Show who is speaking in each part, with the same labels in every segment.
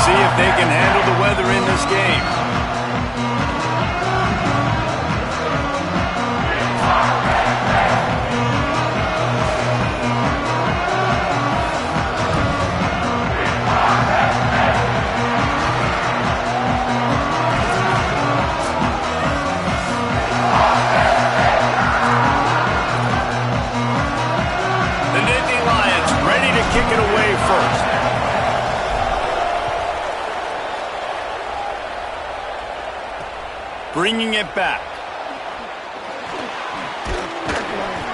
Speaker 1: see if they can handle the weather in this game. Kick it away first. Bringing it back.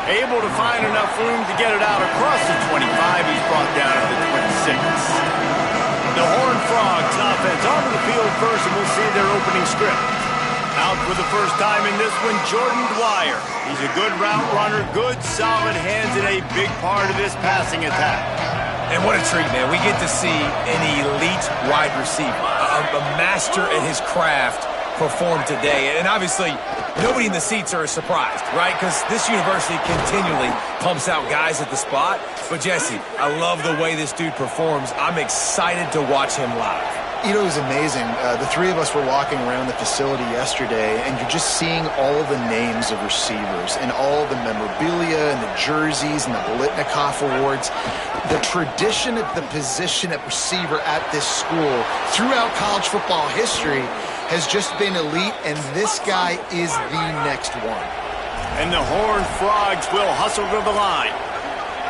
Speaker 1: Able to find enough room to get it out across the 25. He's brought down at the 26. The Horned Frogs offense onto the field first, and we'll see their opening script. Out for the first time in this one, Jordan Dwyer. He's a good route runner, good solid hands, and a big part of this passing attack.
Speaker 2: And what a treat, man. We get to see an elite wide receiver, a master at his craft perform today. And obviously, nobody in the seats are surprised, right? Because this university continually pumps out guys at the spot. But, Jesse, I love the way this dude performs. I'm excited to watch him live.
Speaker 3: You know, it was amazing. The three of us were walking around the facility yesterday, and you're just seeing all the names of receivers and all the memorabilia and the jerseys and the Biletnikoff Awards. The tradition of the position at receiver at this school throughout college football history has just been elite, and this guy is the next one.
Speaker 1: And the Horned Frogs will hustle to the line.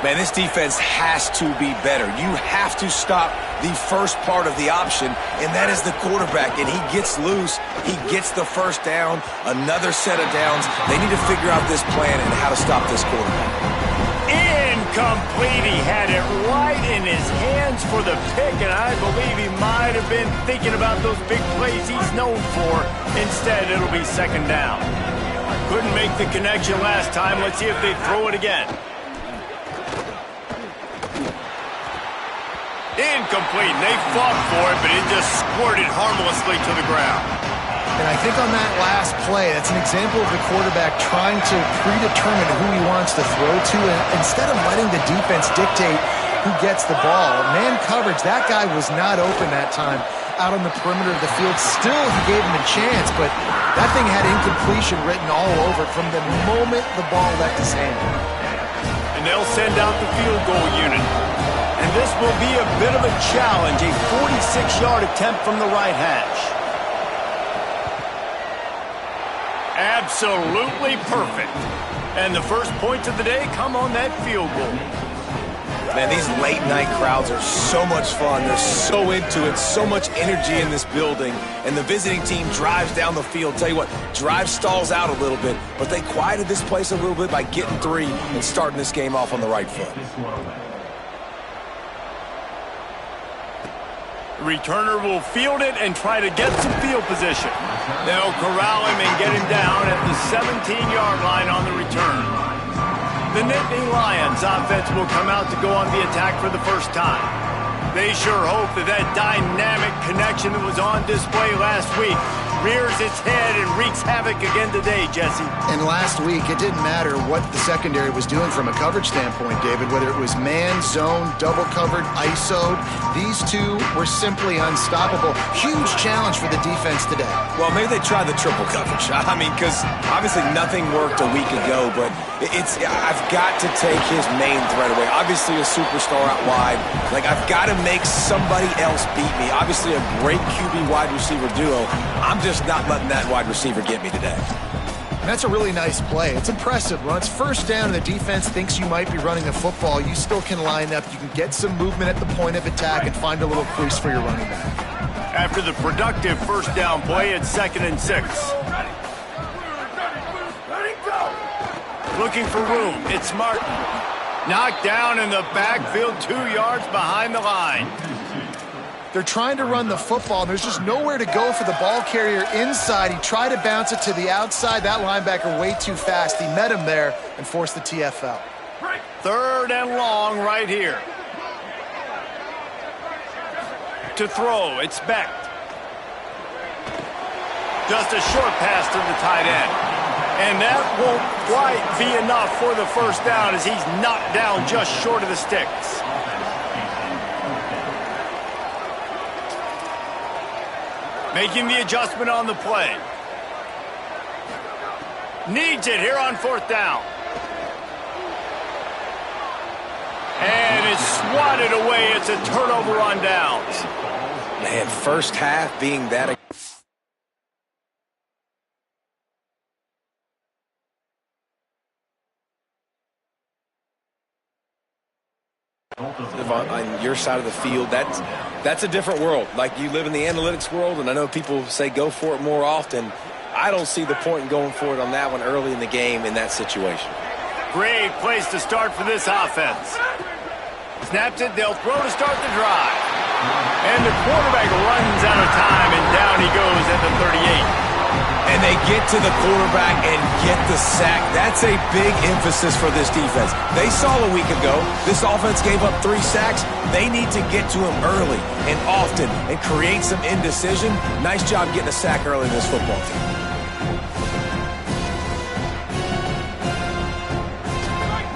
Speaker 2: Man, this defense has to be better. You have to stop the first part of the option, and that is the quarterback. And he gets loose. He gets the first down, another set of downs. They need to figure out this plan and how to stop this quarterback.
Speaker 1: Incomplete. He had it right in his hands for the pick, and I believe he might have been thinking about those big plays he's known for. Instead, it'll be second down. Couldn't make the connection last time. Let's see if they throw it again. Incomplete. They fought for it, but it just squirted harmlessly to the ground.
Speaker 3: And I think on that last play, that's an example of the quarterback trying to predetermine who he wants to throw to, and instead of letting the defense dictate who gets the ball. Man coverage, that guy was not open that time out on the perimeter of the field. Still, he gave him a chance, but that thing had incompletion written all over it from the moment the ball left his hand.
Speaker 1: And they'll send out the field goal unit. And this will be a bit of a challenge, a 46-yard attempt from the right hash. Absolutely perfect. And the first points of the day come on that field goal.
Speaker 2: Man, these late-night crowds are so much fun. They're so into it, so much energy in this building. And the visiting team drives down the field. Tell you what, drive stalls out a little bit, but they quieted this place a little bit by getting three and starting this game off on the right foot.
Speaker 1: Returner will field it and try to get some field position. They'll corral him and get him down at the 17-yard line on the return. The Nittany Lions offense will come out to go on the attack for the first time. They sure hope that that dynamic connection that was on display last week rears its head and wreaks havoc again today, Jesse.
Speaker 3: And last week, it didn't matter what the secondary was doing from a coverage standpoint, David, whether it was man, zone, double covered, ISO'd. These two were simply unstoppable. Huge challenge for the defense today.
Speaker 2: Well, maybe they tried the triple coverage. I mean, because obviously nothing worked a week ago, but I've got to take his main threat away. Obviously a superstar out wide. Like, I've got to make somebody else beat me. Obviously a great QB wide receiver duo. I'm just not letting that wide receiver get me today.
Speaker 3: And that's a really nice play. It's impressive. When it's first down and the defense thinks you might be running the football, you still can line up. You can get some movement at the point of attack and find a little crease for your running back.
Speaker 1: After the productive first down play, it's 2nd and 6. Looking for room. It's Martin. Knocked down in the backfield, 2 yards behind the line.
Speaker 3: They're trying to run the football, and there's just nowhere to go for the ball carrier inside. He tried to bounce it to the outside. That linebacker way too fast. He met him there and forced the TFL.
Speaker 1: 3rd and long right here. To throw, it's Beck. Just a short pass to the tight end. And that won't quite be enough for the first down as he's knocked down just short of the sticks. Making the adjustment on the play. Needs it here on 4th down. And it's swatted away. It's a turnover on downs.
Speaker 2: Man, first half being that... On your side of the field, that's a different world. Like, you live in the analytics world, and I know people say go for it more often. I don't see the point in going for it on that one early in the game in that situation.
Speaker 1: Great place to start for this offense. Snaps it, they'll throw to start the drive. And the quarterback runs out of time, and down he goes at the 38.
Speaker 2: And they get to the quarterback and get the sack. That's a big emphasis for this defense. They saw a week ago this offense gave up 3 sacks. They need to get to him early and often and create some indecision. Nice job getting a sack early in this football team.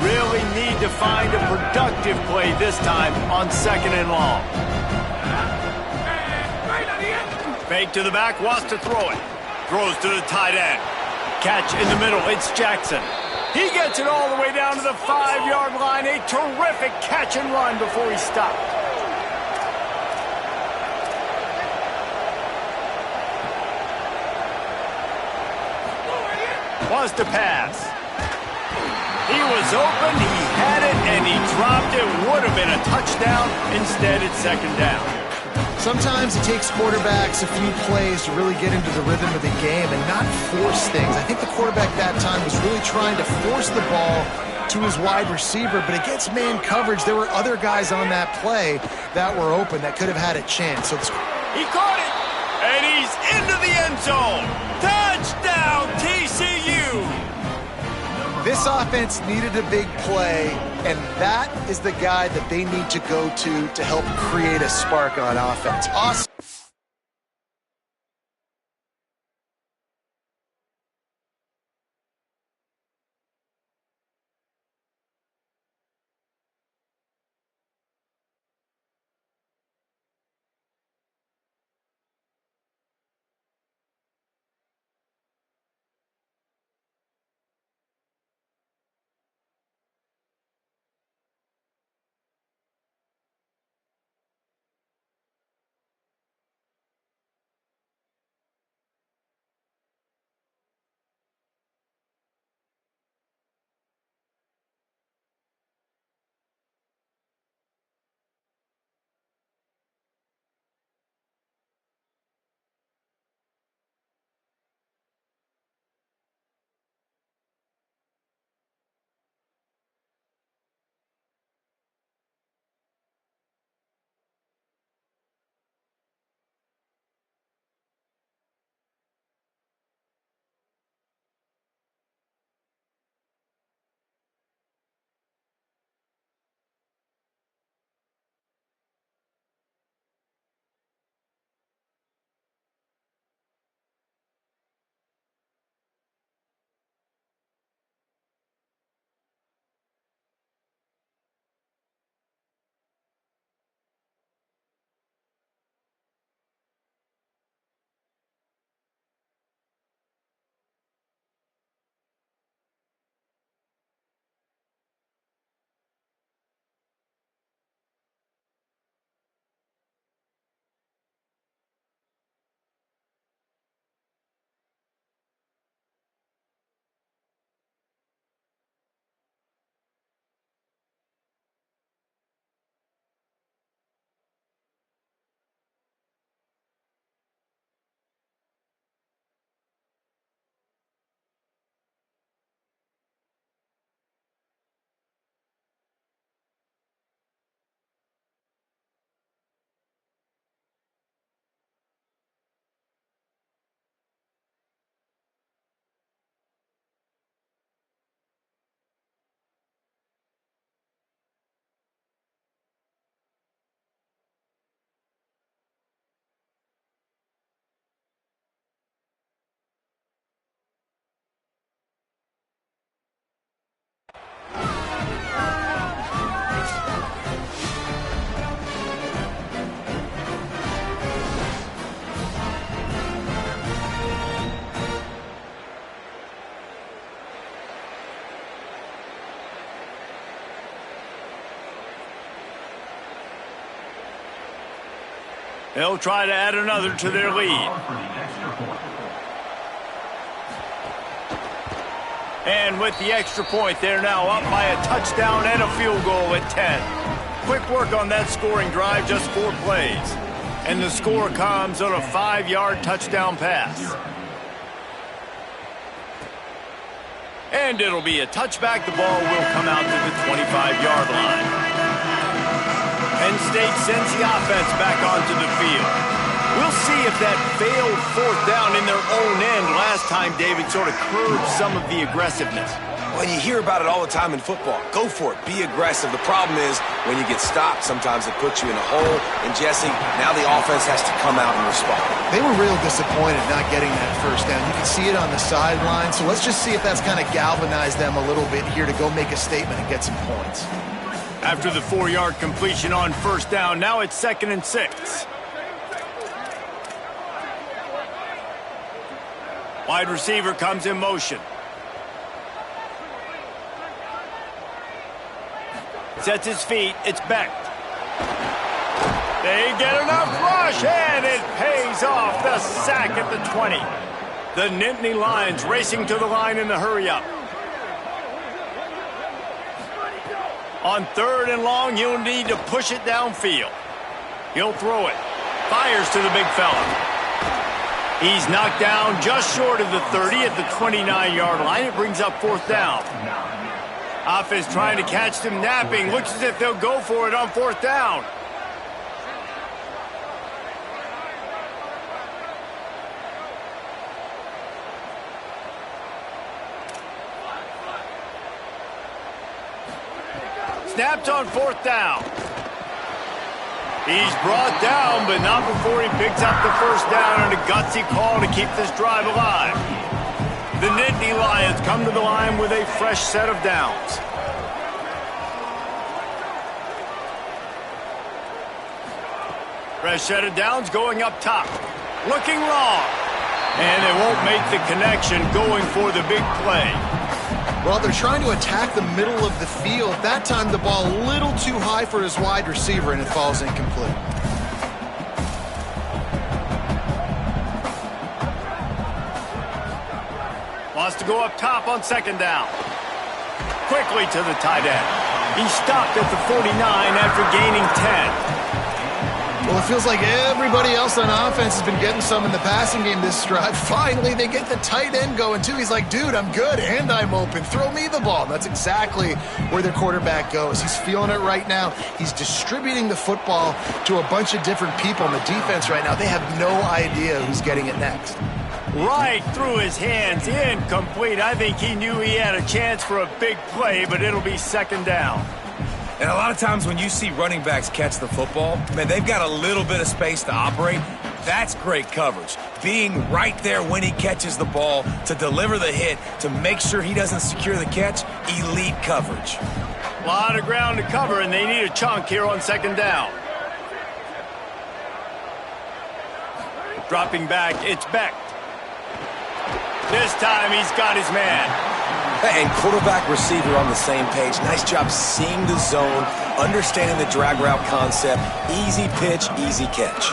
Speaker 1: Really need to find a productive play this time on 2nd and long. Fake to the back, wants to throw it. Throws to the tight end. Catch in the middle, it's Jackson. He gets it all the way down to the 5-yard line. A terrific catch and run before he stopped. Wants to pass. He was open, he had it, and he dropped it. Would have been a touchdown. Instead, it's 2nd down.
Speaker 3: Sometimes it takes quarterbacks a few plays to really get into the rhythm of the game and not force things. I think the quarterback that time was really trying to force the ball to his wide receiver, but against man coverage, there were other guys on that play that were open that could have had a chance. So
Speaker 1: he caught it, and he's into the end zone. Touchdown, TCU!
Speaker 3: This offense needed a big play, and that is the guy that they need to go to help create a spark on offense. Awesome.
Speaker 1: They'll try to add another to their lead. And with the extra point, they're now up by a touchdown and a field goal at 10. Quick work on that scoring drive, just 4 plays. And the score comes on a 5-yard touchdown pass. And it'll be a touchback. The ball will come out to the 25-yard line. Penn State sends the offense back onto the field. We'll see if that failed 4th down in their own end last time, David, sort of curbed some of the aggressiveness.
Speaker 2: Well, you hear about it all the time in football. Go for it. Be aggressive. The problem is when you get stopped, sometimes it puts you in a hole. And, Jesse, now the offense has to come out and respond.
Speaker 3: They were real disappointed not getting that 1st down. You can see it on the sideline. So let's just see if that's kind of galvanized them a little bit here to go make a statement and get some points.
Speaker 1: After the 4-yard completion on 1st down, now it's 2nd and 6. Wide receiver comes in motion. Sets his feet. It's Beck. They get enough rush, and it pays off. The sack at the 20. The Nittany Lions racing to the line in the hurry-up. On 3rd and long, he'll need to push it downfield. He'll throw it. Fires to the big fella. He's knocked down just short of the 30 at the 29-yard line. It brings up 4th down. Offense trying to catch them napping. Looks as if they'll go for it on 4th down. Snapped on 4th down. He's brought down, but not before he picks up the 1st down and a gutsy call to keep this drive alive. The Nittany Lions come to the line with a fresh set of downs. Fresh set of downs going up top. Looking long. And they won't make the connection going for the big play.
Speaker 3: Well, they're trying to attack the middle of the field. That time the ball a little too high for his wide receiver, and it falls incomplete.
Speaker 1: Wants to go up top on 2nd down. Quickly to the tight end. He stopped at the 49 after gaining 10.
Speaker 3: Well, it feels like everybody else on offense has been getting some in the passing game this drive. Finally, they get the tight end going, too. He's like, dude, I'm good, and I'm open. Throw me the ball. And that's exactly where their quarterback goes. He's feeling it right now. He's distributing the football to a bunch of different people. And the defense right now, they have no idea who's getting it next.
Speaker 1: Right through his hands, incomplete. I think he knew he had a chance for a big play, but it'll be 2nd down.
Speaker 2: And a lot of times when you see running backs catch the football, man, they've got a little bit of space to operate. That's great coverage. Being right there when he catches the ball to deliver the hit, to make sure he doesn't secure the catch, elite coverage.
Speaker 1: A lot of ground to cover, and they need a chunk here on 2nd down. Dropping back, it's Beck. This time he's got his man.
Speaker 2: And quarterback receiver on the same page. Nice job seeing the zone, understanding the drag route concept. Easy pitch, easy catch.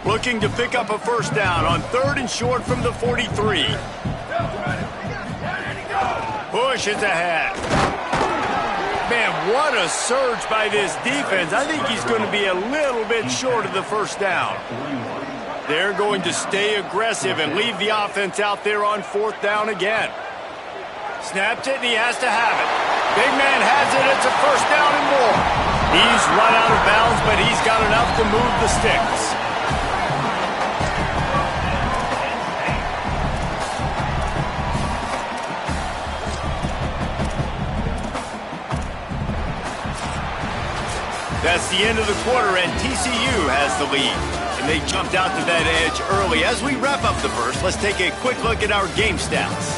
Speaker 1: Looking to pick up a 1st down on 3rd and short from the 43. Pushes ahead. Man, what a surge by this defense. I think he's going to be a little bit short of the 1st down. They're going to stay aggressive and leave the offense out there on 4th down again. Snaps it, and he has to have it. Big man has it. It's a 1st down and more. He's run out of bounds, but he's got enough to move the sticks. That's the end of the quarter, and TCU has the lead. And they jumped out to that edge early. As we wrap up the first, let's take a quick look at our game stats.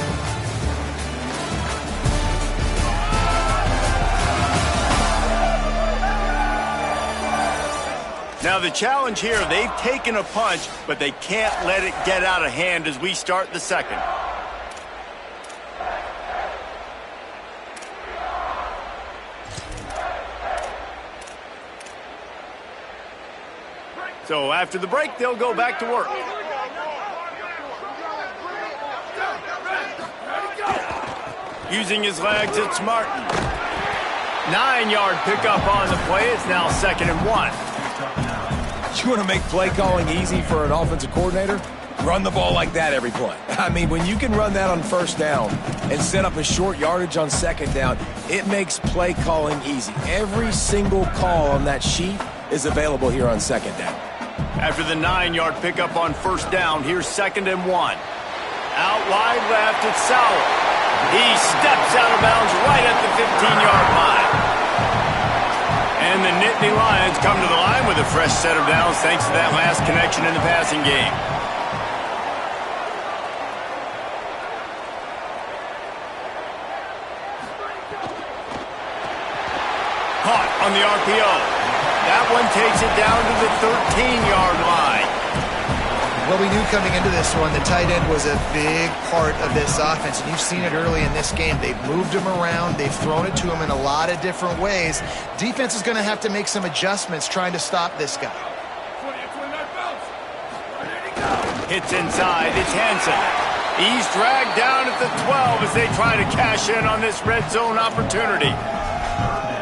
Speaker 1: Now the challenge here, they've taken a punch, but they can't let it get out of hand as we start the second. So after the break, they'll go back to work. Using his legs, it's Martin. 9-yard pickup on the play. It's now 2nd and 1.
Speaker 2: You want to make play calling easy for an offensive coordinator? Run the ball like that every play. I mean, when you can run that on 1st down and set up a short yardage on 2nd down, it makes play calling easy. Every single call on that sheet is available here on 2nd down.
Speaker 1: After the 9-yard pickup on 1st down, here's 2nd and 1. Out wide left, it's Sauer. He steps out of bounds right at the 15-yard line. And the Nittany Lions come to the line with a fresh set of downs thanks to that last connection in the passing game. Caught on the RPO. That one takes it down to the 13-yard line.
Speaker 3: Well, we knew coming into this one, the tight end was a big part of this offense, and you've seen it early in this game. They've moved him around. They've thrown it to him in a lot of different ways. Defense is going to have to make some adjustments trying to stop this guy.
Speaker 1: Hits inside. It's Hansen. He's dragged down at the 12 as they try to cash in on this red zone opportunity.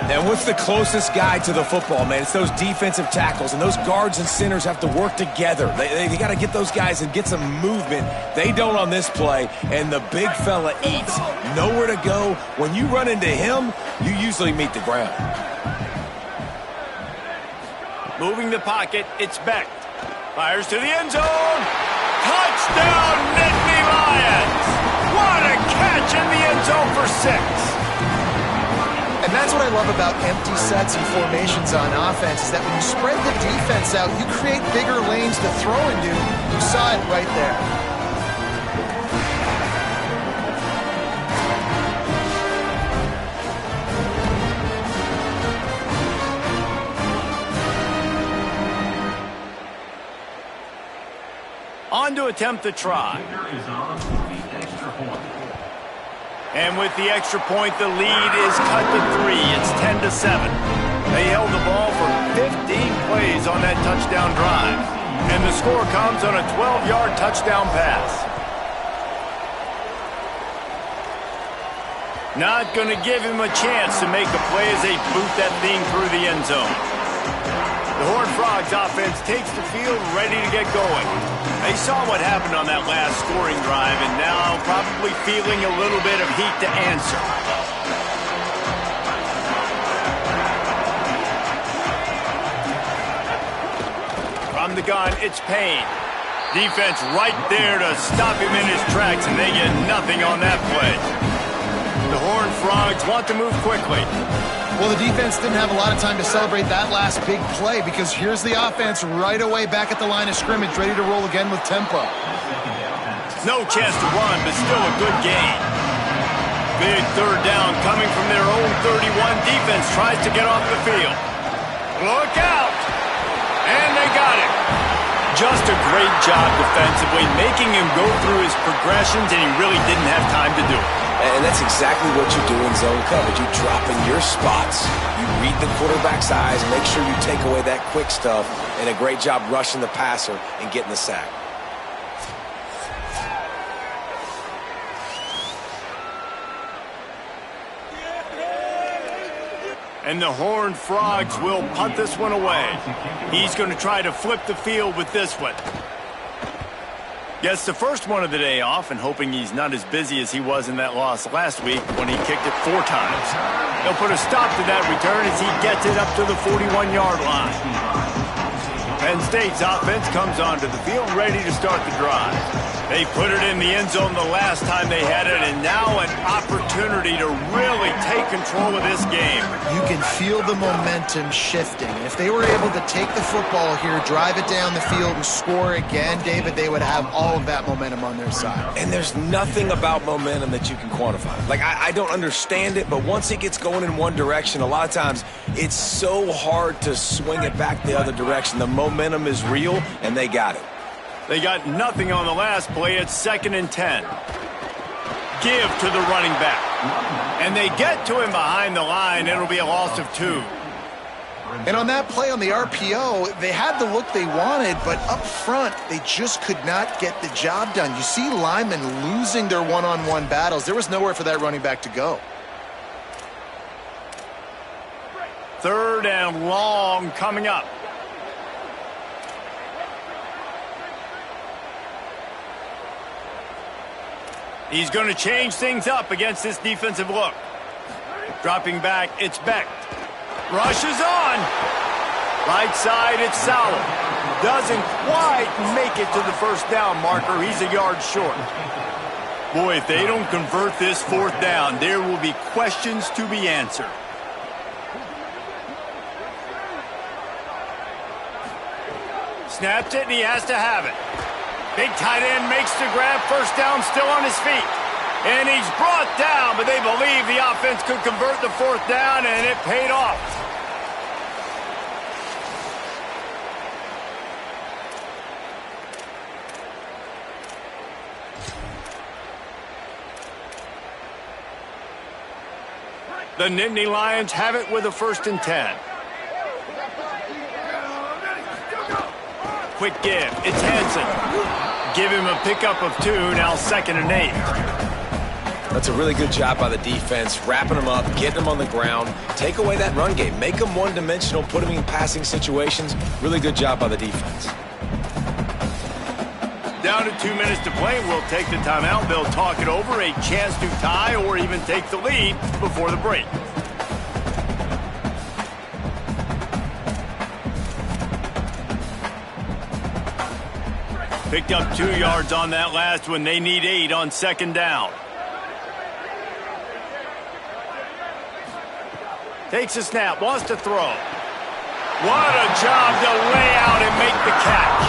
Speaker 2: And what's the closest guy to the football, man? It's those defensive tackles, and those guards and centers have to work together. They got to get those guys and get some movement. They don't on this play, and the big fella eats. Nowhere to go. When you run into him, you usually meet the ground.
Speaker 1: Moving the pocket, it's Beck. Fires to the end zone. Touchdown, Nittany Lions! What a catch in the end zone for 6.
Speaker 3: And that's what I love about empty sets and formations on offense, is that when you spread the defense out, you create bigger lanes to throw into. You saw it right there.
Speaker 1: On to attempt the try. And with the extra point, the lead is cut to 3. It's 10-7. They held the ball for 15 plays on that touchdown drive. And the score comes on a 12-yard touchdown pass. Not going to give him a chance to make a play as they boot that thing through the end zone. The Horned Frogs offense takes the field ready to get going. They saw what happened on that last scoring drive and now probably feeling a little bit of heat to answer. From the gun, it's Payne. Defense right there to stop him in his tracks, and they get nothing on that play. The Horned Frogs want to move quickly.
Speaker 3: Well, the defense didn't have a lot of time to celebrate that last big play, because here's the offense right away back at the line of scrimmage, ready to roll again with tempo.
Speaker 1: No chance to run, but still a good gain. Big 3rd down coming from their own 31. Defense tries to get off the field. Look out! And they got it. Just a great job defensively, making him go through his progressions, and he really didn't have time to do it.
Speaker 2: And that's exactly what you do in zone coverage. You drop in your spots. You read the quarterback's eyes, make sure you take away that quick stuff, and a great job rushing the passer and getting the sack.
Speaker 1: And the Horned Frogs will punt this one away. He's going to try to flip the field with this one. Gets the first one of the day off and hoping he's not as busy as he was in that loss last week when he kicked it 4 times. They'll put a stop to that return as he gets it up to the 41-yard line. Penn State's offense comes onto the field ready to start the drive. They put it in the end zone the last time they had it, and now an opportunity to really take control of this game.
Speaker 3: You can feel the momentum shifting. If they were able to take the football here, drive it down the field, and score again, David, they would have all of that momentum on their side.
Speaker 2: And there's nothing about momentum that you can quantify. Like, I don't understand it, but once it gets going in one direction, a lot of times it's so hard to swing it back the other direction. The momentum is real, and they got it.
Speaker 1: They got nothing on the last play. It's 2nd and 10. Give to the running back. And they get to him behind the line. It'll be a loss of 2.
Speaker 3: And on that play on the RPO, they had the look they wanted, but up front, they just could not get the job done. You see linemen losing their one-on-one battles. There was nowhere for that running back to go.
Speaker 1: 3rd and long coming up. He's going to change things up against this defensive look. Dropping back, it's Becht. Rushes on. Right side, it's Sauer. Doesn't quite make it to the first down marker. He's a yard short. Boy, if they don't convert this 4th down, there will be questions to be answered. Snaps it, and he has to have it. Big tight end makes the grab, 1st down, still on his feet. And he's brought down, but they believe the offense could convert the 4th down, and it paid off. The Nittany Lions have it with a 1st and 10. Quick give. It's Hansen. Give him a pickup of 2, now 2nd and 8.
Speaker 2: That's a really good job by the defense, wrapping them up, getting them on the ground, take away that run game, make them one-dimensional, put them in passing situations. Really good job by the defense.
Speaker 1: Down to 2 minutes to play. We'll take the timeout. They'll talk it over, a chance to tie or even take the lead before the break. Picked up 2 yards on that last one. They need 8 on 2nd down. Takes a snap, wants to throw. What a job to lay out and make the catch.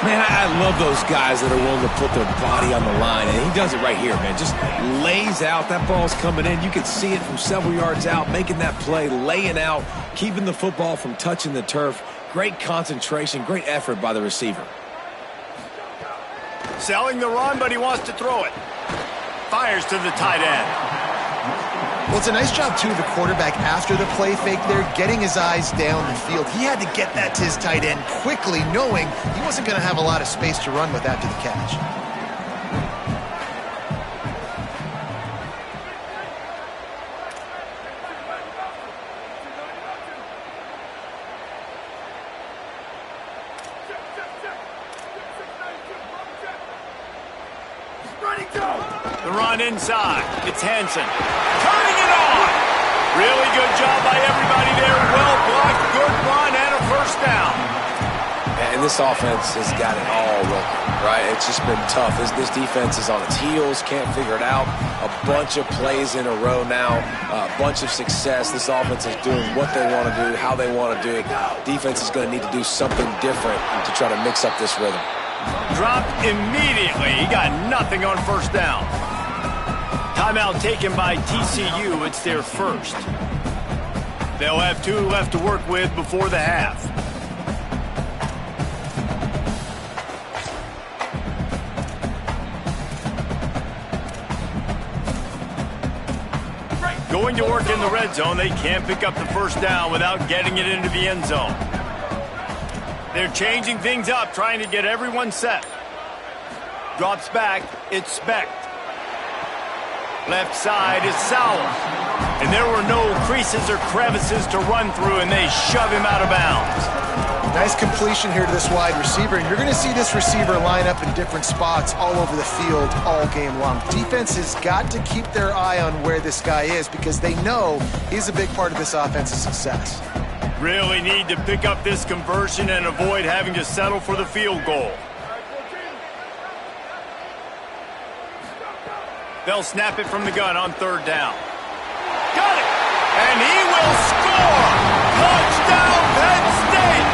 Speaker 2: Man, I love those guys that are willing to put their body on the line, and he does it right here, man. Just lays out. That ball's coming in. You can see it from several yards out, making that play, laying out, keeping the football from touching the turf. Great concentration, great effort by the receiver.
Speaker 1: Selling the run, but he wants to throw it. Fires to the tight end.
Speaker 3: Well, it's a nice job, too, of the quarterback after the play fake there, getting his eyes down the field. He had to get that to his tight end quickly, knowing he wasn't going to have a lot of space to run with after the catch.
Speaker 1: The run inside. It's Hansen. Turning it on. Really good job by everybody there. Well blocked, good run, and a 1st down.
Speaker 2: And this offense has got it all rolling, right? It's just been tough. This defense is on its heels, can't figure it out. A bunch of plays in a row now, a bunch of success. This offense is doing what they want to do, how they want to do it. Defense is going to need to do something different to try to mix up this rhythm.
Speaker 1: Dropped immediately. He got nothing on 1st down. Timeout taken by TCU. It's their 1st. They'll have 2 left to work with before the half. Going to work in the red zone. They can't pick up the 1st down without getting it into the end zone. They're changing things up, trying to get everyone set. Drops back, it's Becht. Left side is Sauer. And there were no creases or crevices to run through, and they shove him out of bounds.
Speaker 3: Nice completion here to this wide receiver, and you're going to see this receiver line up in different spots all over the field all game long. Defense has got to keep their eye on where this guy is because they know he's a big part of this offense's success.
Speaker 1: Really need to pick up this conversion and avoid having to settle for the field goal. They'll snap it from the gun on third down. Got it! And he will score! Touchdown, Penn State!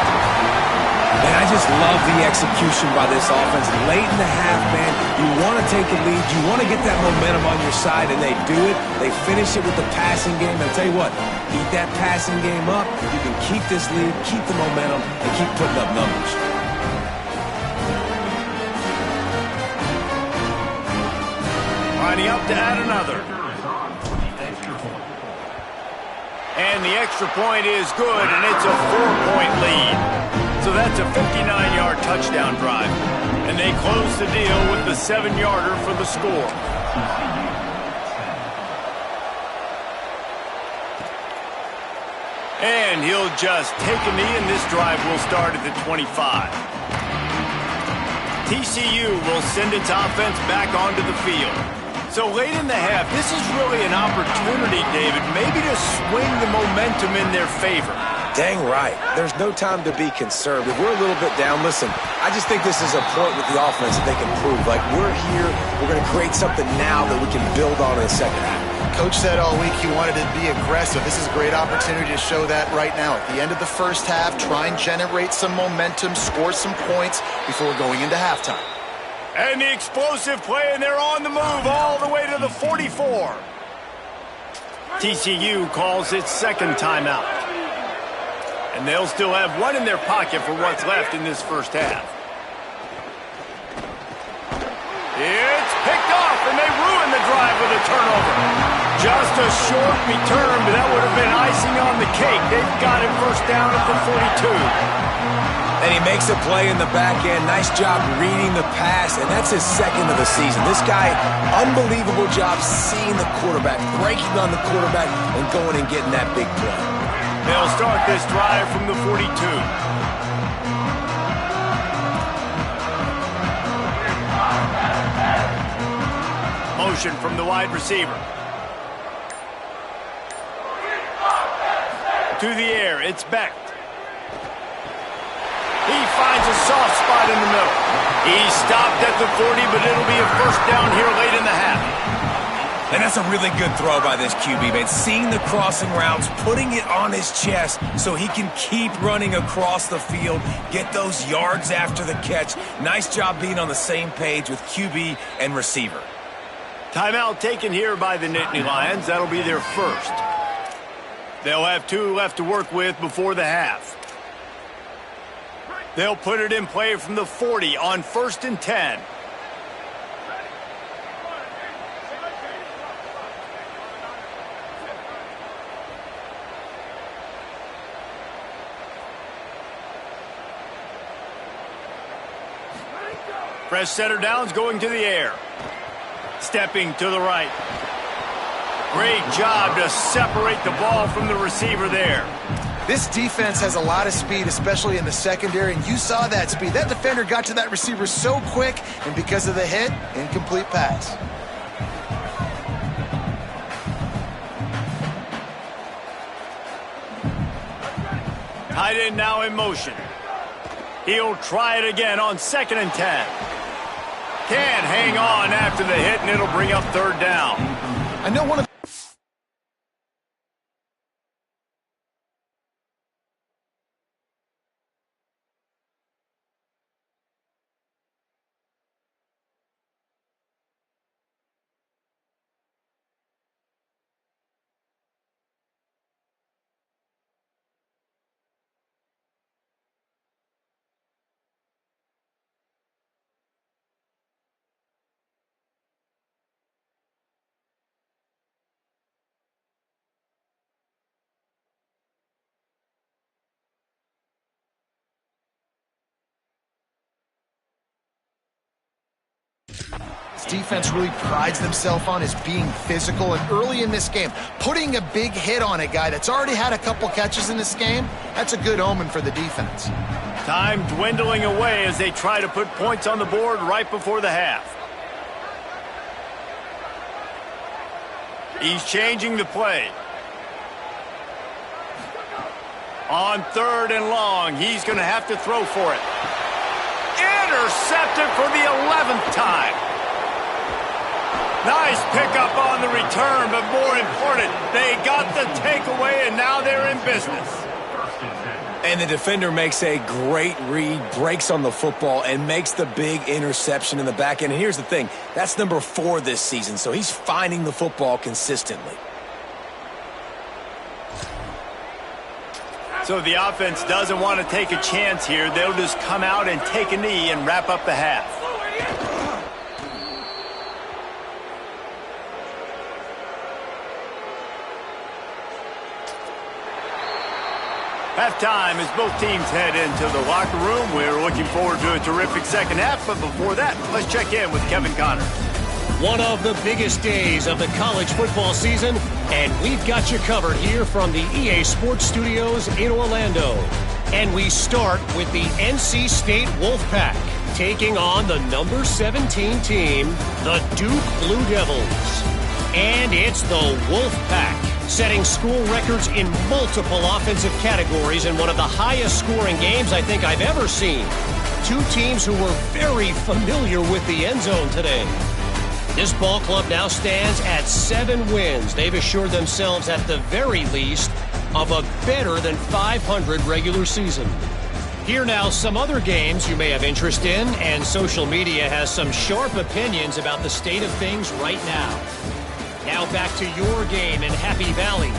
Speaker 2: Man, I just love the execution by this offense. Late in the half, man, you want to take a lead. You want to get that momentum on your side, and they do it. They finish it with the passing game. And I'll tell you what, keep that passing game up. You can keep this lead, keep the momentum, and keep putting up numbers.
Speaker 1: Lining up to add another. And the extra point is good, and it's a 4-point lead. So that's a 59-yard touchdown drive. And they close the deal with the 7-yarder for the score. And he'll just take a knee, and this drive will start at the 25. TCU will send its offense back onto the field. So late in the half, this is really an opportunity, David, maybe to swing the momentum in their favor.
Speaker 2: Dang right. There's no time to be conservative. We're a little bit down. Listen, I just think this is a point with the offense that they can prove. Like, we're here, we're going to create something now that we can build on in the second half.
Speaker 3: Coach said all week he wanted to be aggressive. This is a great opportunity to show that right now. At the end of the first half, try and generate some momentum, score some points before going into halftime.
Speaker 1: And the explosive play, and they're on the move all the way to the 44. TCU calls its second timeout. And they'll still have one in their pocket for what's left in this first half. It's picked off, and they ruin the drive with a turnover. Just a short return, but that would have been icing on the cake. They've got it first down at the 42.
Speaker 2: And he makes a play in the back end. Nice job reading the pass, and that's his second of the season. This guy, unbelievable job seeing the quarterback, breaking on the quarterback, and going and getting that big play.
Speaker 1: They'll start this drive from the 42. Motion from the wide receiver. To the air, it's Beck. He finds a soft spot in the middle. He stopped at the 40, but it'll be a first down here late in the half.
Speaker 2: And that's a really good throw by this QB, man. Seeing the crossing routes, putting it on his chest so he can keep running across the field, get those yards after the catch. Nice job being on the same page with QB and receiver.
Speaker 1: Timeout taken here by the Nittany Lions. That'll be their first. They'll have 2 left to work with before the half. They'll put it in play from the 40 on 1st and 10. Fresh center downs going to the air. Stepping to the right. Great job to separate the ball from the receiver there.
Speaker 3: This defense has a lot of speed, especially in the secondary, and you saw that speed. That defender got to that receiver so quick, and because of the hit, incomplete pass.
Speaker 1: Tight end now in motion. He'll try it again on 2nd and 10. Can't hang on after the hit, and it'll bring up 3rd down.
Speaker 3: I know one of defense really prides themselves on is being physical. And early in this game, putting a big hit on a guy that's already had a couple catches in this game, that's a good omen for the defense.
Speaker 1: Time dwindling away as they try to put points on the board right before the half. He's changing the play. On 3rd and long, he's going to have to throw for it. Intercepted for the 11th time. Nice pickup on the return, but more important, they got the takeaway, and now they're in business.
Speaker 2: And the defender makes a great read, breaks on the football, and makes the big interception in the back end. And here's the thing, that's number 4 this season, so he's finding the football consistently.
Speaker 1: So the offense doesn't want to take a chance here. They'll just come out and take a knee and wrap up the half. Halftime as both teams head into the locker room. We're looking forward to a terrific second half, but before that, let's check in with Kevin Connors.
Speaker 4: One of the biggest days of the college football season, and we've got you covered here from the EA Sports Studios in Orlando. And we start with the NC State Wolfpack, taking on the number 17 team, the Duke Blue Devils. And it's the Wolfpack, setting school records in multiple offensive categories in one of the highest scoring games I think I've ever seen. Two teams who were very familiar with the end zone today. This ball club now stands at 7 wins. They've assured themselves at the very least of a better than 500 regular season. Here now some other games you may have interest in, and social media has some sharp opinions about the state of things right now. Now back to your game in Happy Valley.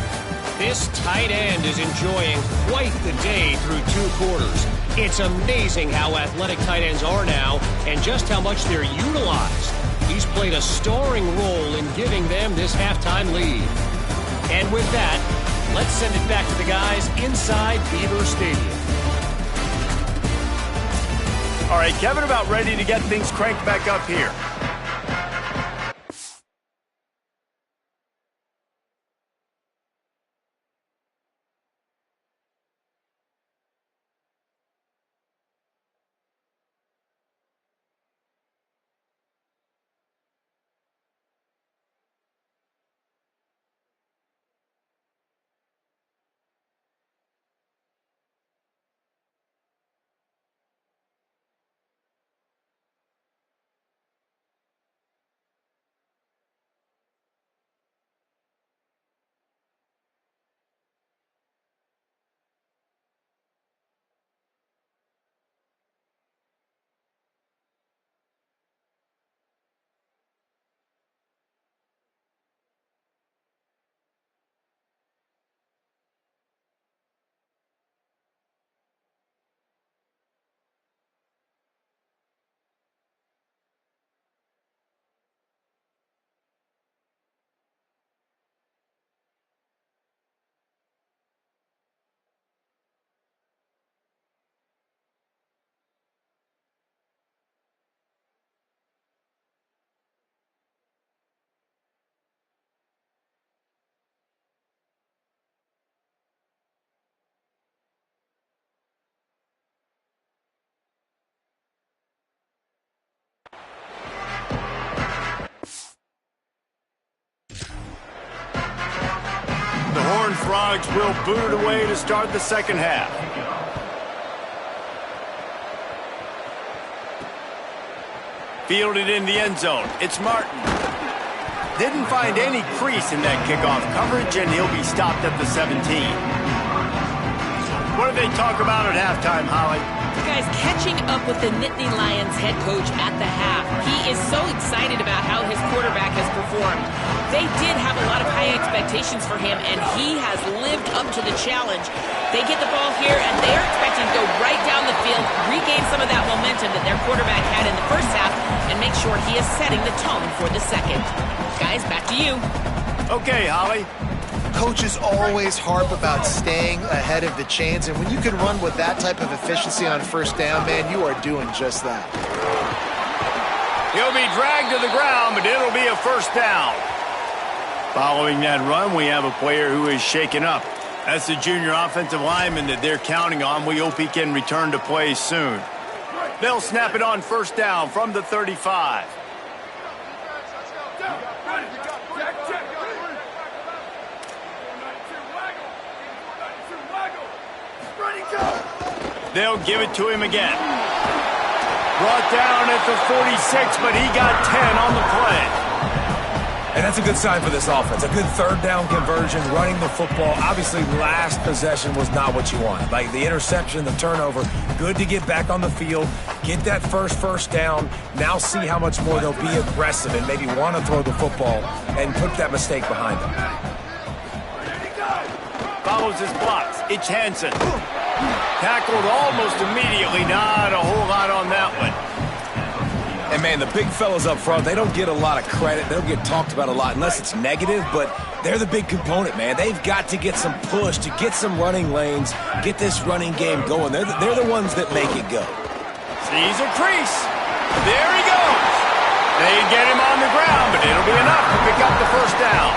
Speaker 4: This tight end is enjoying quite the day through 2 quarters. It's amazing how athletic tight ends are now and just how much they're utilized. He's played a starring role in giving them this halftime lead. And with that, let's send it back to the guys inside Beaver Stadium.
Speaker 1: All right, Kevin, about ready to get things cranked back up here. Frogs will boot it away to start the second half. Fielded in the end zone. It's Martin. Didn't find any crease in that kickoff coverage, and he'll be stopped at the 17. What did they talk about at halftime, Holly?
Speaker 5: Guys, catching up with the Nittany Lions head coach at the half. He is so excited about how his quarterback has performed. They did have a lot of high expectations for him, and he has lived up to the challenge. They get the ball here, and they're expecting to go right down the field, regain some of that momentum that their quarterback had in the first half, and make sure he is setting the tone for the second. Guys, back to you.
Speaker 1: Okay, Holly.
Speaker 3: Coaches always harp about staying ahead of the chains, and when you can run with that type of efficiency on first down, man, you are doing just that.
Speaker 1: He'll be dragged to the ground, but it'll be a first down. Following that run, we have a player who is shaken up. That's the junior offensive lineman that they're counting on. We hope he can return to play soon. They'll snap it on first down from the 35. They'll give it to him again. Brought down at the 46, but he got 10 on the play.
Speaker 2: And that's a good sign for this offense. A good third down conversion, running the football. Obviously, last possession was not what you want. Like the interception, the turnover, good to get back on the field, get that first down. Now see how much more they'll be aggressive and maybe want to throw the football and put that mistake behind them.
Speaker 1: Follows his blocks. It's Hansen. Tackled almost immediately. Not a whole lot on that one.
Speaker 2: And, man, the big fellas up front, they don't get a lot of credit. They don't get talked about a lot unless it's negative, but they're the big component, man. They've got to get some push, to get some running lanes, get this running game going. They're the ones that make it go.
Speaker 1: Sees a crease. There he goes. They get him on the ground, but it'll be enough to pick up the first down.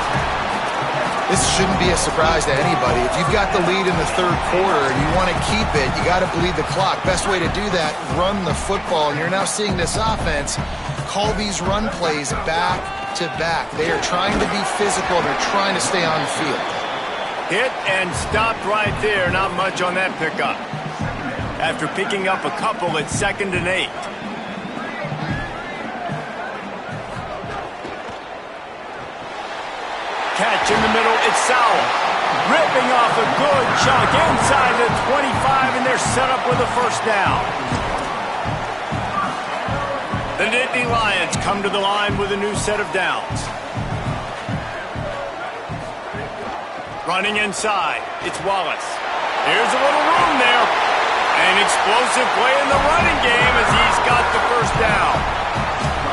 Speaker 3: This shouldn't be a surprise to anybody. If you've got the lead in the third quarter and you want to keep it, you got to bleed the clock. Best way to do that, run the football. And you're now seeing this offense call these run plays back to back. They are trying to be physical. They're trying to stay on the field.
Speaker 1: Hit and stopped right there. Not much on that pickup. After picking up a couple, it's 2nd and 8. Catch in the middle, it's Sowell. Ripping off a good chunk inside the 25, and they're set up with a first down. The Nittany Lions come to the line with a new set of downs. Running inside, it's Wallace. Here's a little room there. An explosive play in the running game as he's got the first down.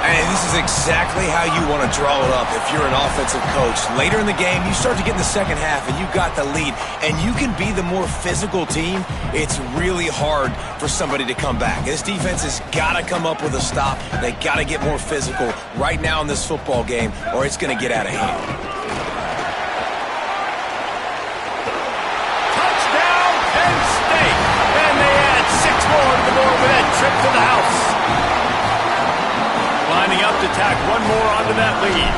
Speaker 2: And this is exactly how you want to draw it up if you're an offensive coach. Later in the game, you start to get in the second half, and you've got the lead, and you can be the more physical team. It's really hard for somebody to come back. This defense has got to come up with a stop. They got to get more physical right now in this football game, or it's going to get out of hand.
Speaker 1: Touchdown, Penn State! And they add 6 more to the board with that trip to the house. Lining up to tack one more onto that lead.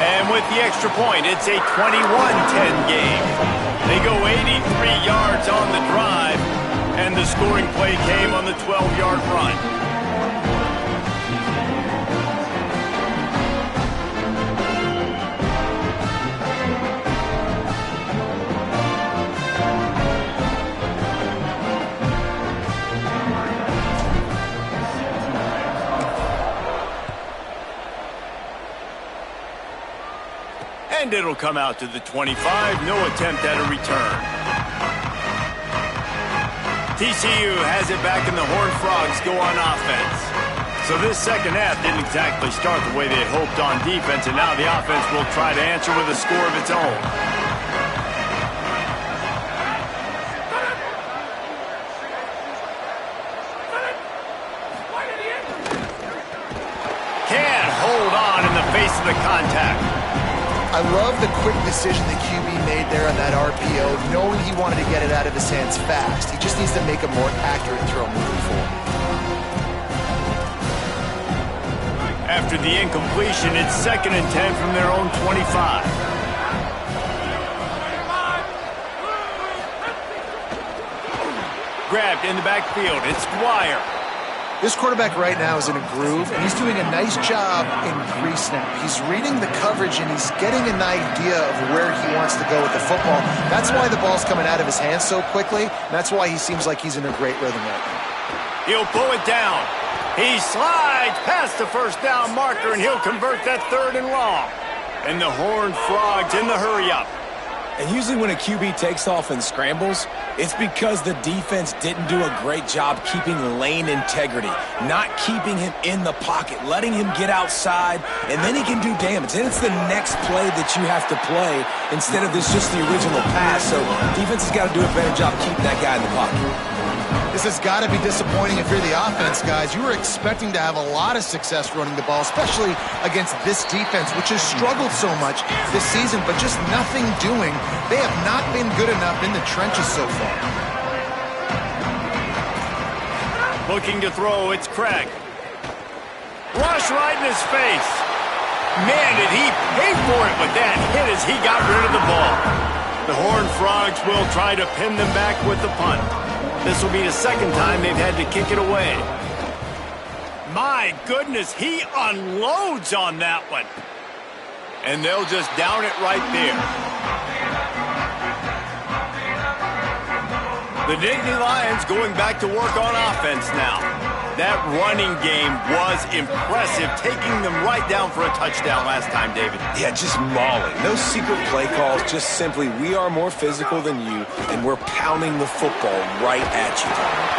Speaker 1: And with the extra point, it's a 21-10 game. They go 83 yards on the drive, and the scoring play came on the 12-yard run. And it'll come out to the 25. No attempt at a return. TCU has it back, and the Horned Frogs go on offense. So this second half didn't exactly start the way they hoped on defense, and now the offense will try to answer with a score of its own. Can't hold on in the face of the contact.
Speaker 3: I love the quick decision the QB made there on that RPO, knowing he wanted to get it out of his hands fast. He just needs to make a more accurate throw moving forward.
Speaker 1: After the incompletion, it's 2nd and 10 from their own 25. Grabbed in the backfield, it's Dwyer.
Speaker 3: This quarterback right now is in a groove, and he's doing a nice job in pre-snap. He's reading the coverage, and he's getting an idea of where he wants to go with the football. That's why the ball's coming out of his hands so quickly, and that's why he seems like he's in a great rhythm right now.
Speaker 1: He'll pull it down. He slides past the first down marker, and he'll convert that 3rd and long. And the Horned Frogs in the hurry-up.
Speaker 2: And usually when a QB takes off and scrambles, it's because the defense didn't do a great job keeping lane integrity, not keeping him in the pocket, letting him get outside, and then he can do damage. Then it's the next play that you have to play instead of just the original pass. So defense has got to do a better job keeping that guy in the pocket.
Speaker 3: This has got to be disappointing if you're the offense, guys. You were expecting to have a lot of success running the ball, especially against this defense, which has struggled so much this season, but just nothing doing. They have not been good enough in the trenches so far.
Speaker 1: Looking to throw, it's Craig. Rush right in his face. Man, did he pay for it with that hit as he got rid of the ball. The Horned Frogs will try to pin them back with the punt. This will be the second time they've had to kick it away. My goodness, he unloads on that one. And they'll just down it right there. The Nittany Lions going back to work on offense now. That running game was impressive, taking them right down for a touchdown last time, David.
Speaker 2: Yeah, just mauling. No secret play calls, just simply we are more physical than you, and we're pounding the football right at you.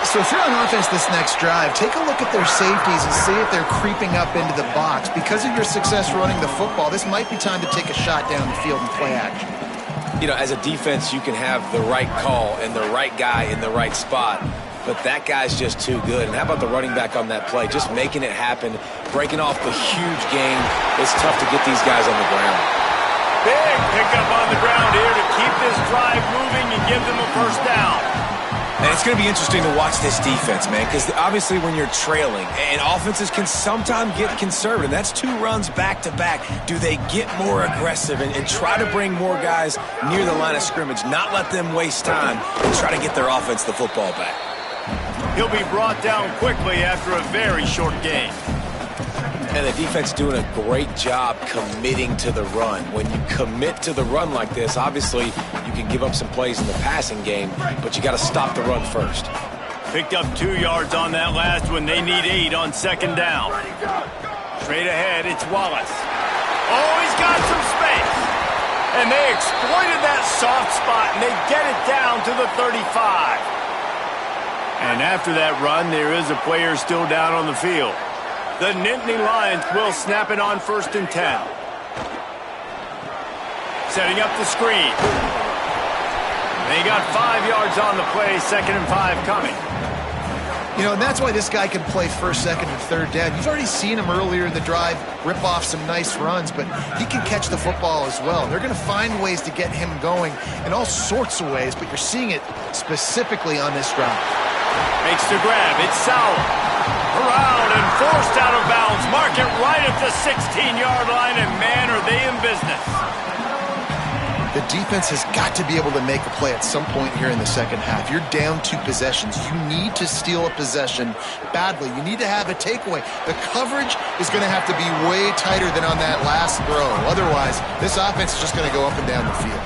Speaker 3: So if you're on offense this next drive, take a look at their safeties and see if they're creeping up into the box. Because of your success running the football, this might be time to take a shot down the field and play action.
Speaker 2: You know, as a defense, you can have the right call and the right guy in the right spot, but that guy's just too good. And how about the running back on that play? Just making it happen, breaking off the huge game. It's tough to get these guys on the ground.
Speaker 1: Big pickup on the ground here to keep this drive moving and give them a first down.
Speaker 2: And it's going to be interesting to watch this defense, man, because obviously when you're trailing, and offenses can sometimes get conservative. That's 2 runs back-to-back. Do they get more aggressive and try to bring more guys near the line of scrimmage, not let them waste time, and try to get their offense the football back?
Speaker 1: He'll be brought down quickly after a very short game.
Speaker 2: And the defense doing a great job committing to the run. When you commit to the run like this, obviously you can give up some plays in the passing game, but you got to stop the run first.
Speaker 1: Picked up 2 yards on that last one. They need 8 on second down. Straight ahead, it's Wallace. Oh, he's got some space. And they exploited that soft spot, and they get it down to the 35. And after that run, there is a player still down on the field. The Nittany Lions will snap it on 1st and 10. Setting up the screen. They got 5 yards on the play, 2nd and 5 coming.
Speaker 3: You know, and that's why this guy can play 1st, 2nd, and 3rd down. You've already seen him earlier in the drive rip off some nice runs, but he can catch the football as well. They're going to find ways to get him going in all sorts of ways, but you're seeing it specifically on this drive.
Speaker 1: Makes the grab. It's Sauer. Corralled and forced out of bounds. Mark it right at the 16-yard line, and man, are they in business.
Speaker 3: The defense has got to be able to make a play at some point here in the second half. You're down 2 possessions. You need to steal a possession badly. You need to have a takeaway. The coverage is going to have to be way tighter than on that last throw. Otherwise, this offense is just going to go up and down the field.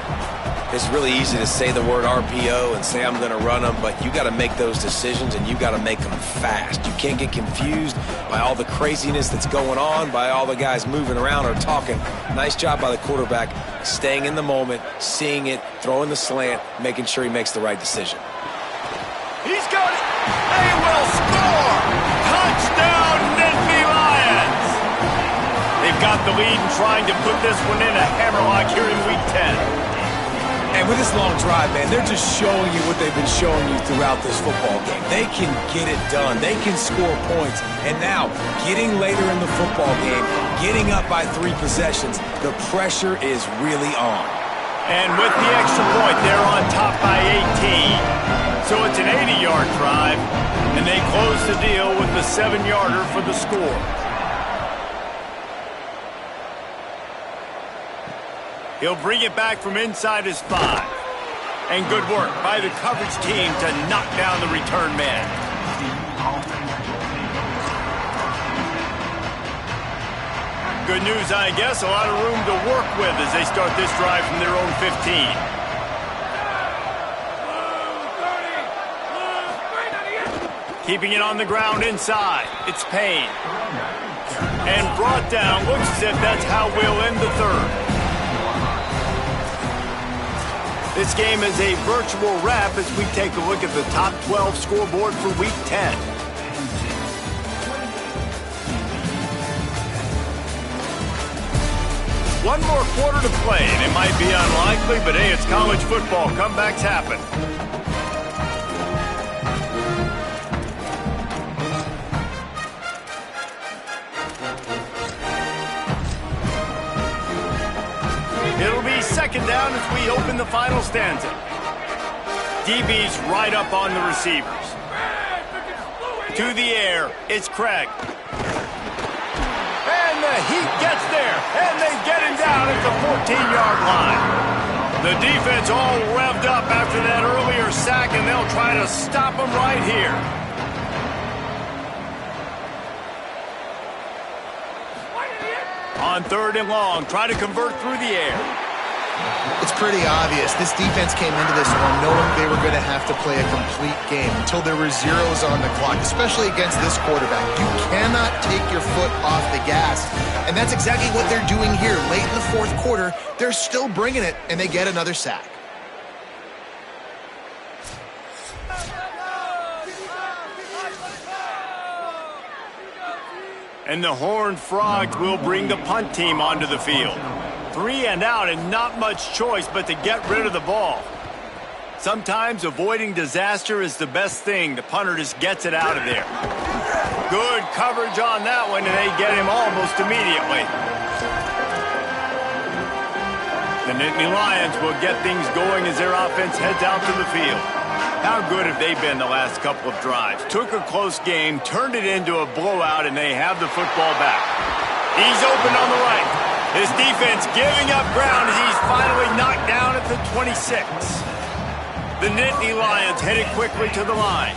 Speaker 2: It's really easy to say the word RPO and say I'm going to run them, but you got to make those decisions and you got to make them fast. You can't get confused by all the craziness that's going on, by all the guys moving around or talking. Nice job by the quarterback, staying in the moment, seeing it, throwing the slant, making sure he makes the right decision.
Speaker 1: He's got it. They will score. Touchdown, Nittany Lions. They've got the lead and trying to put this one in a hammerlock here in Week 10.
Speaker 2: And with this long drive, man, they're just showing you what they've been showing you throughout this football game. They can get it done. They can score points. And now, getting later in the football game, getting up by 3 possessions, the pressure is really on.
Speaker 1: And with the extra point, they're on top by 18. So it's an 80-yard drive, and they close the deal with the 7-yarder for the score. He'll bring it back from inside his 5. And good work by the coverage team to knock down the return man. Good news, I guess. A lot of room to work with as they start this drive from their own 15. Keeping it on the ground inside. It's Payne. And brought down. Looks as if that's how we'll end the 3rd. This game is a virtual wrap as we take a look at the top 12 scoreboard for Week 10. One more quarter to play, and it might be unlikely, but hey, it's college football. Comebacks happen. down as we open the final stanza. DB's right up on the receivers. To the air, it's Craig. And the heat gets there, and they get him down at the 14-yard line. The defense all revved up after that earlier sack, and they'll try to stop him right here. On 3rd and long, try to convert through the air.
Speaker 3: It's pretty obvious. This defense came into this one knowing they were going to have to play a complete game until there were zeros on the clock, especially against this quarterback. You cannot take your foot off the gas, and that's exactly what they're doing here. Late in the 4th quarter, they're still bringing it, and they get another sack.
Speaker 1: And the Horned Frogs will bring the punt team onto the field. 3 and out, and not much choice but to get rid of the ball. Sometimes avoiding disaster is the best thing. The punter just gets it out of there. Good coverage on that one, and they get him almost immediately. The Nittany Lions will get things going as their offense heads out to the field. How good have they been the last couple of drives? Took a close game, turned it into a blowout, and they have the football back. He's open on the right. His defense giving up ground as he's finally knocked down at the 26. The Nittany Lions headed quickly to the line.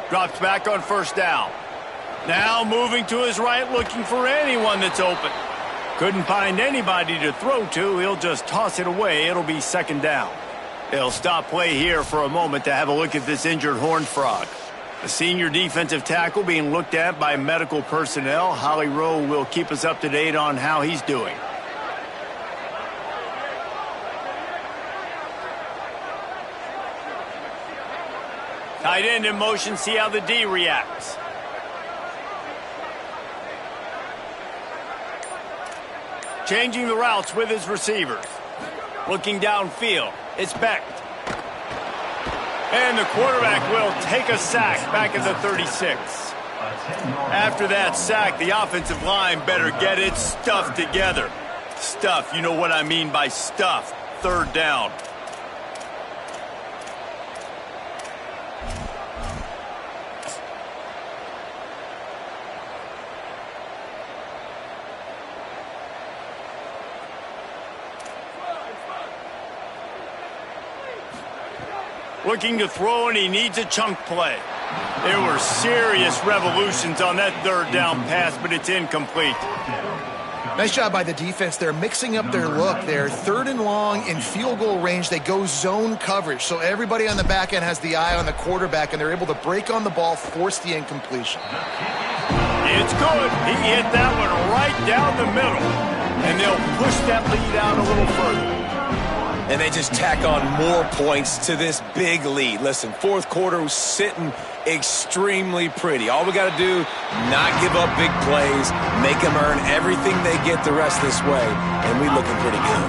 Speaker 1: Drops back on 1st down. Now moving to his right, looking for anyone that's open. Couldn't find anybody to throw to. He'll just toss it away. It'll be 2nd down. They'll stop play here for a moment to have a look at this injured Horned Frog. The senior defensive tackle being looked at by medical personnel. Holly Rowe will keep us up to date on how he's doing. Tight end in motion, see how the D reacts. Changing the routes with his receivers. Looking downfield, it's Becht. And the quarterback will take a sack back at the 36. After that sack, the offensive line better get its stuff together. Stuff, you know what I mean by stuff. Third down. Looking to throw, and he needs a chunk play. There were serious revolutions on that third down pass, but it's incomplete.
Speaker 3: Nice job by the defense. They're mixing up their look there. Third and long in field goal range. They go zone coverage. So everybody on the back end has the eye on the quarterback, and they're able to break on the ball, force the incompletion.
Speaker 1: It's good. He hit that one right down the middle. And they'll push that lead out a little further.
Speaker 2: And they just tack on more points to this big lead. Listen, fourth quarter was sitting extremely pretty. All we got to do, not give up big plays, make them earn everything they get the rest this way, and we looking pretty good.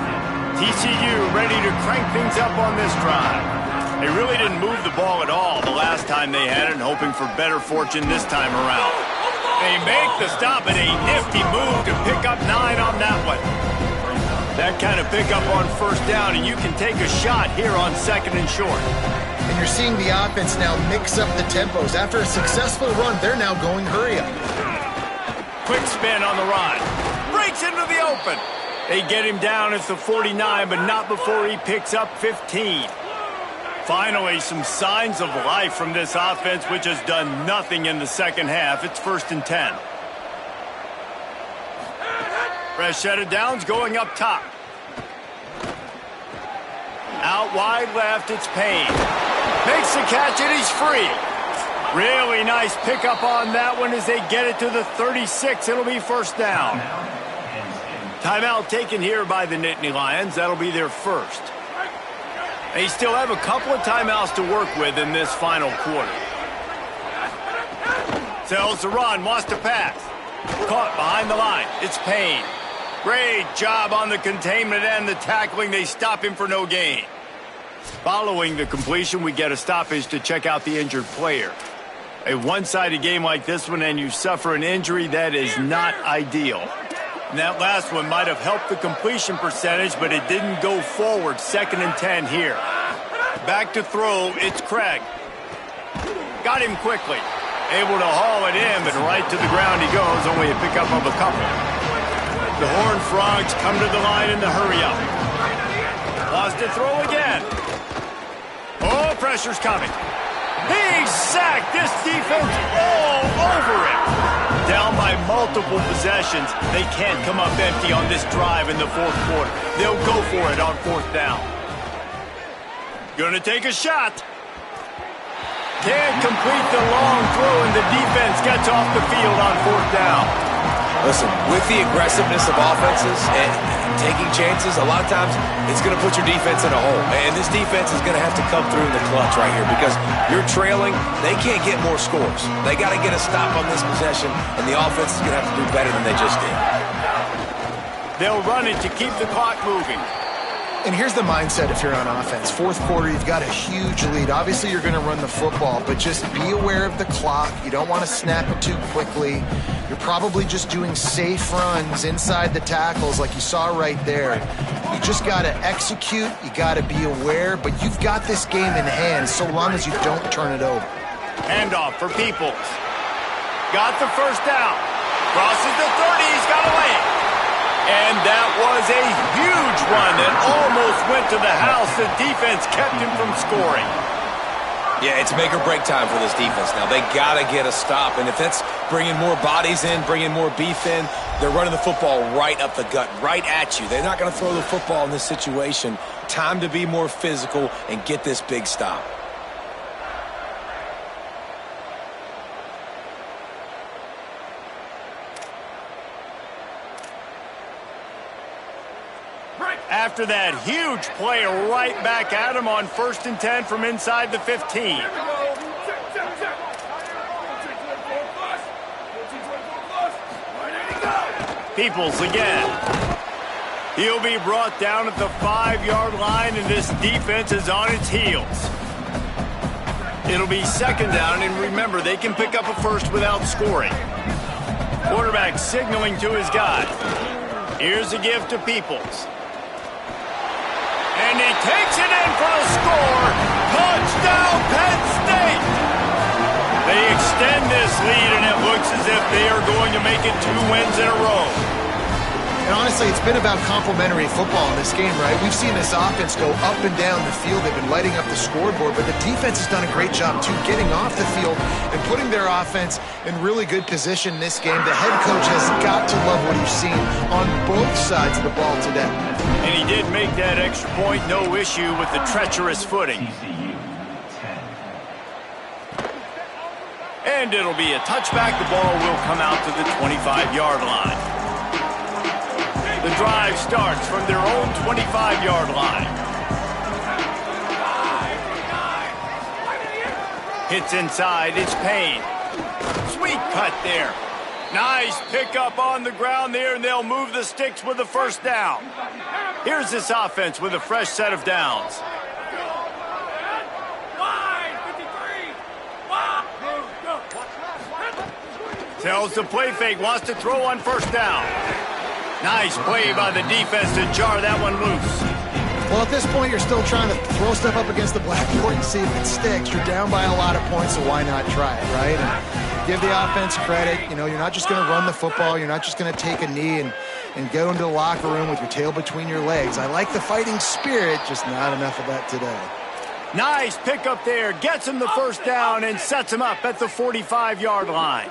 Speaker 1: TCU ready to crank things up on this drive. They really didn't move the ball at all the last time they had it, and hoping for better fortune this time around. They make the stop, and a nifty move to pick up 9 on that one. That kind of pickup on first down, and you can take a shot here on second and short.
Speaker 3: And you're seeing the offense now mix up the tempos. After a successful run, they're now going hurry up.
Speaker 1: Quick spin on the run. Breaks into the open. They get him down at the 49, but not before he picks up 15. Finally, some signs of life from this offense, which has done nothing in the second half. It's 1st and 10. Fresh set of downs going up top. Out wide left, it's Payne. Makes the catch, and he's free. Really nice pickup on that one as they get it to the 36. It'll be first down. Timeout taken here by the Nittany Lions. That'll be their first. They still have a couple of timeouts to work with in this final quarter. Sells the run, wants to pass. Caught behind the line. It's Payne. Great job on the containment and the tackling. They stop him for no gain. Following the completion, we get a stoppage to check out the injured player. A one-sided game like this one and you suffer an injury, that is not ideal. And that last one might have helped the completion percentage, but it didn't go forward. 2nd and 10 here. Back to throw, it's Craig. Got him quickly. Able to haul it in, but right to the ground he goes, only a pickup of a couple. The Horned Frogs come to the line in the hurry-up. Lost to throw again. Oh, pressure's coming. He's sacked. This defense all over it. Down by multiple possessions. They can't come up empty on this drive in the fourth quarter. They'll go for it on 4th down. Gonna take a shot. Can't complete the long throw, and the defense gets off the field on 4th down.
Speaker 2: Listen, with the aggressiveness of offenses and taking chances, a lot of times it's going to put your defense in a hole. And this defense is going to have to come through in the clutch right here because you're trailing. They can't get more scores. They got to get a stop on this possession, and the offense is going to have to do better than they just did.
Speaker 1: They'll run it to keep the clock moving.
Speaker 3: And here's the mindset if you're on offense. Fourth quarter, you've got a huge lead. Obviously, you're going to run the football, but just be aware of the clock. You don't want to snap it too quickly. You're probably just doing safe runs inside the tackles like you saw right there. You just got to execute. You got to be aware, but you've got this game in hand so long as you don't turn it over.
Speaker 1: Handoff for Peoples. Got the first down. Crosses the 30. He's got a lane. And that was a huge run that almost went to the house. The defense kept him from scoring.
Speaker 2: Yeah, it's make or break time for this defense now. They got to get a stop. And if that's bringing more bodies in, bringing more beef in, they're running the football right up the gut, right at you. They're not going to throw the football in this situation. Time to be more physical and get this big stop.
Speaker 1: After that huge play, right back at him on 1st and 10 from inside the 15. Peoples again. He'll be brought down at the 5-yard line, and this defense is on its heels. It'll be second down, and remember, they can pick up a first without scoring. Quarterback signaling to his guy. Here's a give to Peoples. And he takes it in for the score. Touchdown, Penn State! They extend this lead, and it looks as if they are going to make it 2 wins in a row.
Speaker 3: And honestly, it's been about complementary football in this game, right? We've seen this offense go up and down the field. They've been lighting up the scoreboard, but the defense has done a great job, too, getting off the field and putting their offense in really good position in this game. The head coach has got to love what he's seen on both sides of the ball today.
Speaker 1: And he did make that extra point, no issue with the treacherous footing. And it'll be a touchback. The ball will come out to the 25-yard line. The drive starts from their own 25-yard line. Hits inside, it's Payne. Sweet cut there. Nice pickup on the ground there, and they'll move the sticks with the first down. Here's this offense with a fresh set of downs. Tells the play fake, wants to throw on first down. Nice play by the defense to jar that one loose.
Speaker 3: Well, at this point, you're still trying to throw stuff up against the blackboard and see if it sticks. You're down by a lot of points, so why not try it, right? And give the offense credit. You know, you're not just going to run the football. You're not just going to take a knee and go into the locker room with your tail between your legs. I like the fighting spirit, just not enough of that today.
Speaker 1: Nice pickup there. Gets him the first down and sets him up at the 45-yard line.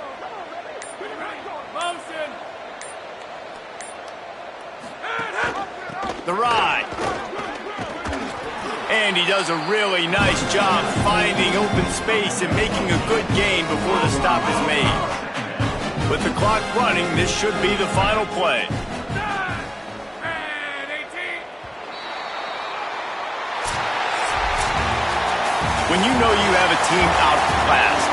Speaker 1: The ride. And he does a really nice job finding open space and making a good gain before the stop is made. With the clock running, this should be the final play. When you know you have a team outclassed,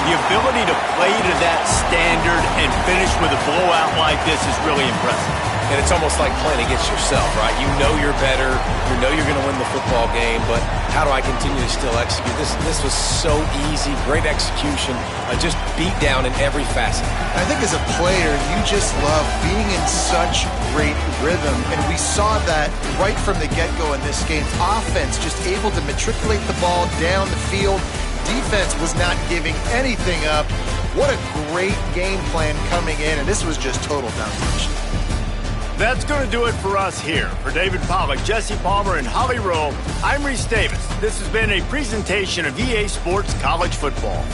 Speaker 1: the ability to play to that standard and finish with a blowout like this is really impressive.
Speaker 2: And it's almost like playing against yourself, right? You know you're better. You know you're going to win the football game, but how do I continue to still execute? This was so easy, great execution, just beat down in every facet.
Speaker 3: I think as a player, you just love being in such great rhythm, and we saw that right from the get-go in this game. Offense just able to matriculate the ball down the field. Defense was not giving anything up. What a great game plan coming in, and this was just total domination.
Speaker 1: That's going to do it for us here. For David Pollack, Jesse Palmer, and Holly Rowe, I'm Reese Davis. This has been a presentation of EA Sports College Football.